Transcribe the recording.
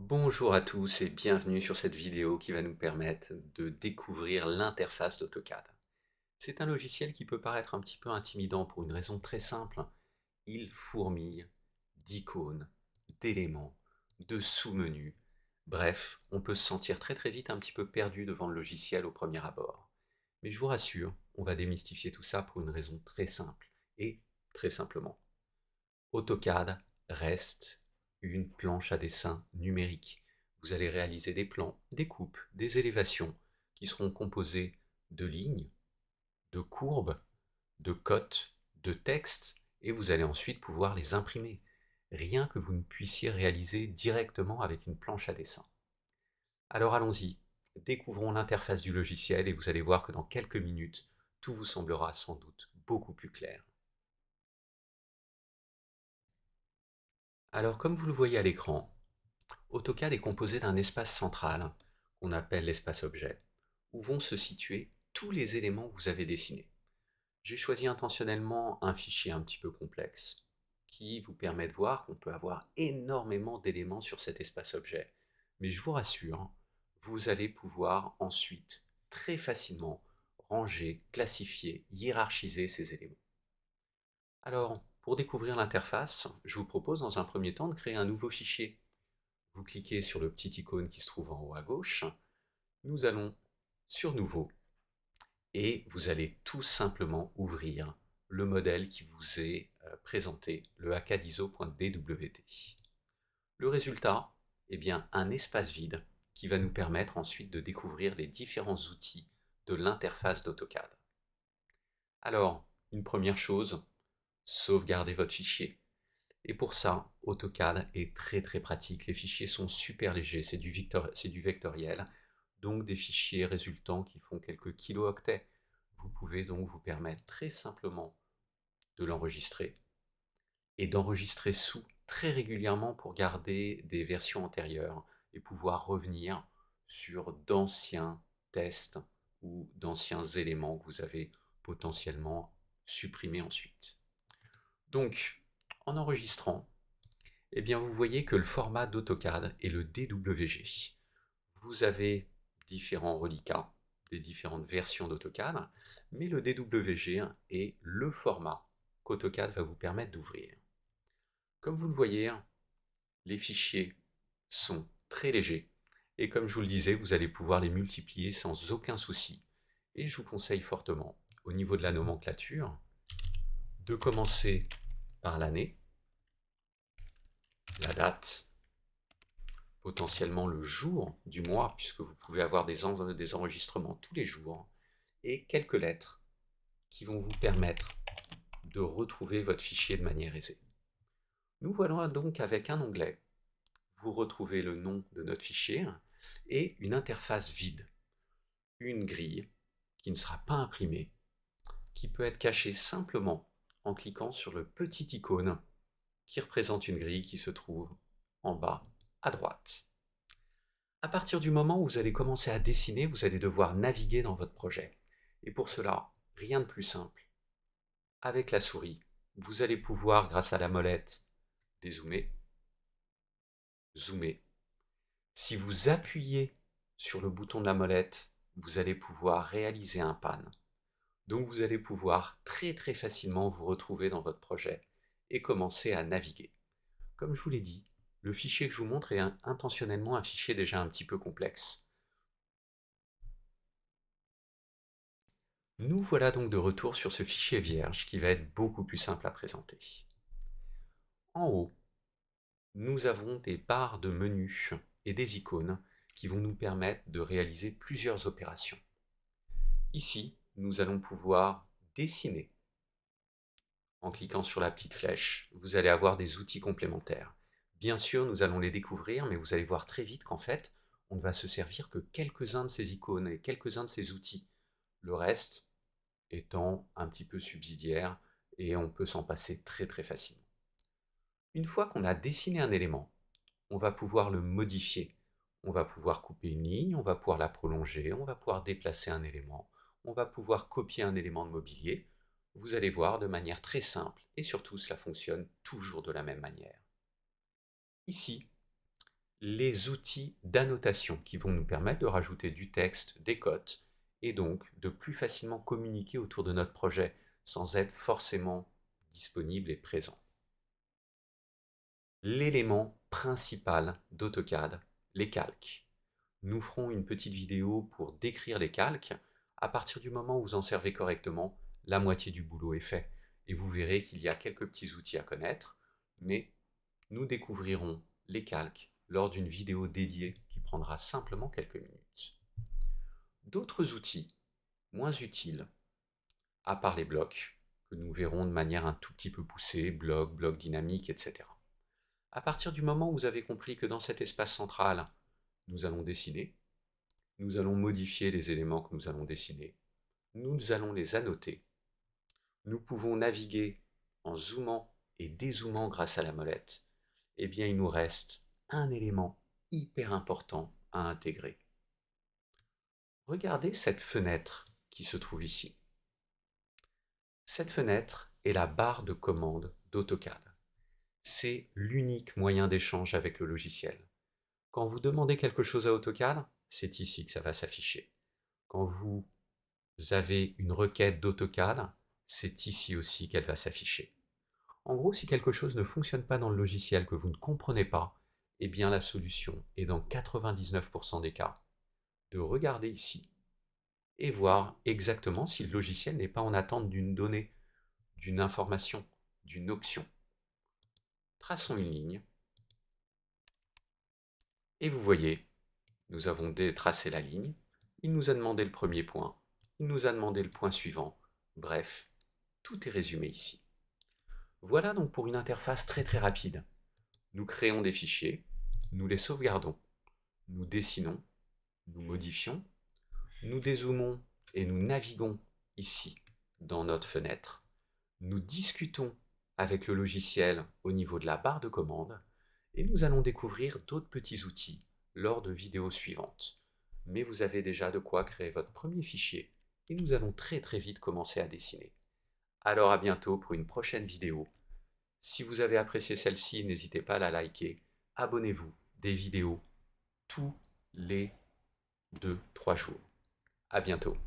Bonjour à tous et bienvenue sur cette vidéo qui va nous permettre de découvrir l'interface d'AutoCAD. C'est un logiciel qui peut paraître un petit peu intimidant pour une raison très simple. Il fourmille d'icônes, d'éléments, de sous-menus. Bref, on peut se sentir très très vite un petit peu perdu devant le logiciel au premier abord. Mais je vous rassure, on va démystifier tout ça pour une raison très simple et très simplement. AutoCAD reste une planche à dessin numérique. Vous allez réaliser des plans, des coupes, des élévations qui seront composées de lignes, de courbes, de cotes, de textes, et vous allez ensuite pouvoir les imprimer. Rien que vous ne puissiez réaliser directement avec une planche à dessin. Alors allons-y, découvrons l'interface du logiciel et vous allez voir que dans quelques minutes, tout vous semblera sans doute beaucoup plus clair. Alors comme vous le voyez à l'écran, AutoCAD est composé d'un espace central, qu'on appelle l'espace objet, où vont se situer tous les éléments que vous avez dessinés. J'ai choisi intentionnellement un fichier un petit peu complexe, qui vous permet de voir qu'on peut avoir énormément d'éléments sur cet espace objet. Mais je vous rassure, vous allez pouvoir ensuite très facilement ranger, classifier, hiérarchiser ces éléments. Alors, pour découvrir l'interface, je vous propose dans un premier temps de créer un nouveau fichier. Vous cliquez sur le petit icône qui se trouve en haut à gauche. Nous allons sur Nouveau et vous allez tout simplement ouvrir le modèle qui vous est présenté, le acadiso.dwt. Le résultat, eh bien, un espace vide qui va nous permettre ensuite de découvrir les différents outils de l'interface d'AutoCAD. Alors, une première chose, sauvegardez votre fichier. Et pour ça, AutoCAD est très très pratique. Les fichiers sont super légers, c'est du vectoriel, donc des fichiers résultants qui font quelques kilo-octets. Vous pouvez donc vous permettre très simplement de l'enregistrer et d'enregistrer sous très régulièrement pour garder des versions antérieures et pouvoir revenir sur d'anciens tests ou d'anciens éléments que vous avez potentiellement supprimés ensuite. Donc, en enregistrant, eh bien, vous voyez que le format d'AutoCAD est le DWG. Vous avez différents reliquats, des différentes versions d'AutoCAD, mais le DWG est le format qu'AutoCAD va vous permettre d'ouvrir. Comme vous le voyez, les fichiers sont très légers, et comme je vous le disais, vous allez pouvoir les multiplier sans aucun souci. Et je vous conseille fortement, au niveau de la nomenclature, de commencer par l'année, la date, potentiellement le jour du mois, puisque vous pouvez avoir des enregistrements tous les jours, et quelques lettres qui vont vous permettre de retrouver votre fichier de manière aisée. Nous voilà donc avec un onglet. Vous retrouvez le nom de notre fichier et une interface vide, une grille qui ne sera pas imprimée, qui peut être cachée simplement en cliquant sur le petit icône qui représente une grille qui se trouve en bas à droite. À partir du moment où vous allez commencer à dessiner, vous allez devoir naviguer dans votre projet. Et pour cela, rien de plus simple. Avec la souris, vous allez pouvoir, grâce à la molette, dézoomer, zoomer. Si vous appuyez sur le bouton de la molette, vous allez pouvoir réaliser un pan. Donc vous allez pouvoir très très facilement vous retrouver dans votre projet et commencer à naviguer. Comme je vous l'ai dit, le fichier que je vous montre est intentionnellement un fichier déjà un petit peu complexe. Nous voilà donc de retour sur ce fichier vierge qui va être beaucoup plus simple à présenter. En haut, nous avons des barres de menus et des icônes qui vont nous permettre de réaliser plusieurs opérations. Ici, nous allons pouvoir dessiner. En cliquant sur la petite flèche, vous allez avoir des outils complémentaires. Bien sûr, nous allons les découvrir, mais vous allez voir très vite qu'en fait, on ne va se servir que quelques-uns de ces icônes et quelques-uns de ces outils. Le reste étant un petit peu subsidiaire et on peut s'en passer très très facilement. Une fois qu'on a dessiné un élément, on va pouvoir le modifier. On va pouvoir couper une ligne, on va pouvoir la prolonger, on va pouvoir déplacer un élément, on va pouvoir copier un élément de mobilier. Vous allez voir de manière très simple et surtout cela fonctionne toujours de la même manière. Ici, les outils d'annotation qui vont nous permettre de rajouter du texte, des cotes, et donc de plus facilement communiquer autour de notre projet sans être forcément disponible et présent. L'élément principal d'AutoCAD, les calques. Nous ferons une petite vidéo pour décrire les calques. À partir du moment où vous en servez correctement, la moitié du boulot est fait. Et vous verrez qu'il y a quelques petits outils à connaître, mais nous découvrirons les calques lors d'une vidéo dédiée qui prendra simplement quelques minutes. D'autres outils moins utiles, à part les blocs, que nous verrons de manière un tout petit peu poussée, bloc dynamique, etc. À partir du moment où vous avez compris que dans cet espace central, nous allons dessiner, nous allons modifier les éléments que nous allons dessiner, nous allons les annoter, nous pouvons naviguer en zoomant et dézoomant grâce à la molette, eh bien il nous reste un élément hyper important à intégrer. Regardez cette fenêtre qui se trouve ici. Cette fenêtre est la barre de commande d'AutoCAD. C'est l'unique moyen d'échange avec le logiciel. Quand vous demandez quelque chose à AutoCAD, c'est ici que ça va s'afficher. Quand vous avez une requête d'AutoCAD, c'est ici aussi qu'elle va s'afficher. En gros, si quelque chose ne fonctionne pas dans le logiciel, que vous ne comprenez pas, eh bien la solution est dans 99% des cas de regarder ici et voir exactement si le logiciel n'est pas en attente d'une donnée, d'une information, d'une option. Traçons une ligne et vous voyez, nous avons tracé la ligne, il nous a demandé le premier point, il nous a demandé le point suivant, bref, tout est résumé ici. Voilà donc pour une interface très rapide. Nous créons des fichiers, nous les sauvegardons, nous dessinons, nous modifions, nous dézoomons et nous naviguons ici dans notre fenêtre. Nous discutons avec le logiciel au niveau de la barre de commande et nous allons découvrir d'autres petits outils lors de vidéos suivantes. Mais vous avez déjà de quoi créer votre premier fichier et nous allons très vite commencer à dessiner. Alors à bientôt pour une prochaine vidéo. Si vous avez apprécié celle-ci, n'hésitez pas à la liker. Abonnez-vous, des vidéos tous les 2-3 jours. À bientôt.